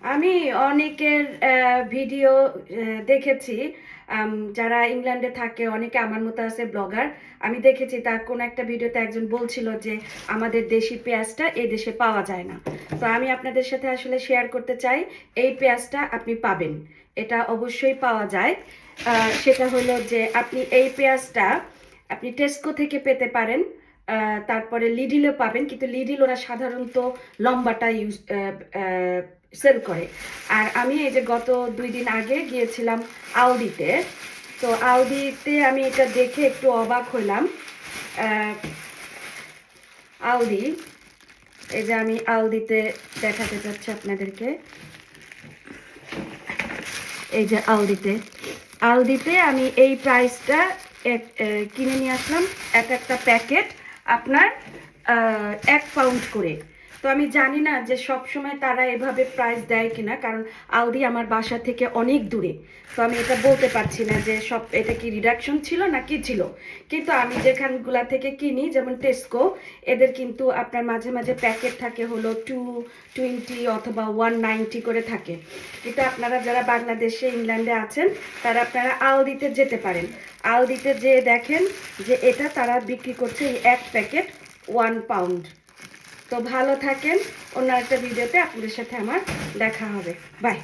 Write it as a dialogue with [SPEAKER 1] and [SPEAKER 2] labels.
[SPEAKER 1] আমি অনেকের ভিডিও দেখেছি, যারা ইংল্যান্ডে থাকে, অনেকে আমার মতো আছে ব্লগার। আমি দেখেছি তার কোনো একটা ভিডিওতে একজন বলছিল যে আমাদের দেশি পেঁয়াজটা এই দেশে পাওয়া যায় না। তো আমি আপনাদের সাথে আসলে শেয়ার করতে চাই, এই পেঁয়াজটা আপনি পাবেন, এটা অবশ্যই পাওয়া যায়। সেটা হলো যে আপনি এই পেঁয়াজটা আপনি টেস্কো থেকে পেতে পারেন, তারপরে লিডিলও পাবেন, কিন্তু লিডিল ওরা সাধারণত লম্বাটা সেল করে। আর আমি এই যে গত 2 দিন আগে গিয়েছিলাম আউডিতে, তো আউডিতে আমি এটা দেখে একটু অবাক হলাম। আউডি, এই যে আমি আউডিতে দেখাতে চাচ্ছি আপনাদেরকে, এই যে আউডিতে আমি এই প্রাইসটা কিনে নিয়ে আসলাম। একটা প্যাকেট আপনার 1 পাউন্ড করে। তো আমি জানি না যে সব সময় তারা এভাবে প্রাইস দেয় কিনা, কারণ আউডি আমার বাসা থেকে অনেক দূরে। তো আমি এটা বলতে পারছি না যে সব এটা কি রিডাকশন ছিল না কি ছিল। কিন্তু আমি যেখানগুলা থেকে কিনি, যেমন টেস্কো, এদের কিন্তু আপনার মাঝে মাঝে প্যাকেট থাকে হলো 220 অথবা 190 করে থাকে। কিন্তু আপনারা যারা বাংলাদেশে ইংল্যান্ডে আছেন, তারা আপনারা আলদিতে যেতে পারেন। আলদিতে যেয়ে দেখেন যে এটা তারা বিক্রি করছে এই 1 প্যাকেট 1 পাউন্ড। তো ভালো থাকেন, অন্য একটা ভিডিওতে আপনাদের সাথে আমার দেখা হবে। বাই।